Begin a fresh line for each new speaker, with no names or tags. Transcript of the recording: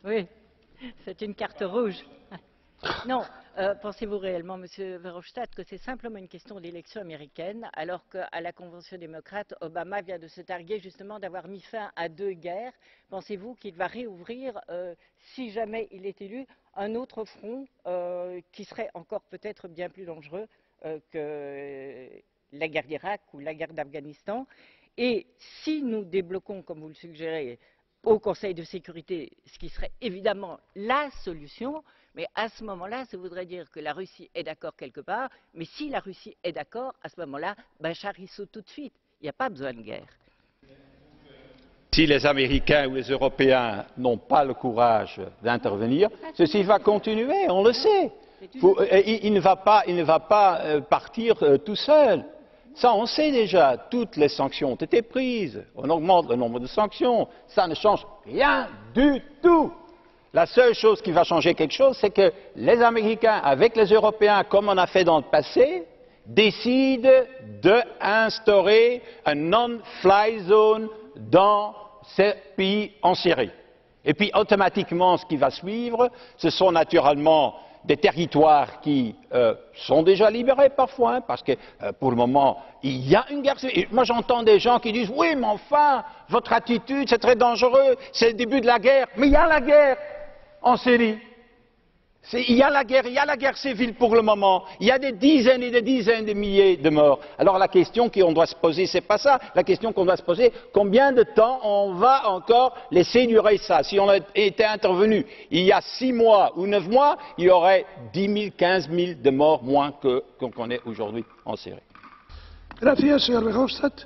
Oui, c'est une carte rouge. Non, pensez-vous réellement, Monsieur Verhofstadt, que c'est simplement une question d'élection américaine, alors qu'à la Convention démocrate, Obama vient de se targuer justement d'avoir mis fin à 2 guerres? Pensez-vous qu'il va réouvrir, si jamais il est élu, un autre front qui serait encore peut-être bien plus dangereux que la guerre d'Irak ou la guerre d'Afghanistan? Et si nous débloquons, comme vous le suggérez, au Conseil de sécurité, ce qui serait évidemment la solution, mais à ce moment-là, ça voudrait dire que la Russie est d'accord quelque part, mais si la Russie est d'accord, à ce moment-là, Bachar il saute tout de suite. Il n'y a pas besoin de guerre.
Si les Américains ou les Européens n'ont pas le courage d'intervenir, ceci va continuer, on le sait. Il ne va pas partir tout seul. Ça, on sait déjà, toutes les sanctions ont été prises, on augmente le nombre de sanctions, ça ne change rien du tout. La seule chose qui va changer quelque chose, c'est que les Américains, avec les Européens, comme on a fait dans le passé, décident d'instaurer un non-fly zone dans ces pays en Syrie. Et puis, automatiquement, ce qui va suivre, ce sont naturellement des territoires qui sont déjà libérés parfois, hein, parce que pour le moment, il y a une guerre. Moi, j'entends des gens qui disent « Oui, mais enfin, votre attitude, c'est très dangereux, c'est le début de la guerre. » Mais il y a la guerre en Syrie. Il y a la guerre civile pour le moment. Il y a des dizaines et des dizaines de milliers de morts. Alors la question qu'on doit se poser, c'est pas ça. La question qu'on doit se poser, combien de temps on va encore laisser durer ça? Si on était intervenu il y a 6 mois ou 9 mois, il y aurait 10 000, 15 000 de morts moins qu'on connaît aujourd'hui en Syrie.
Gracias, señor Verhofstadt.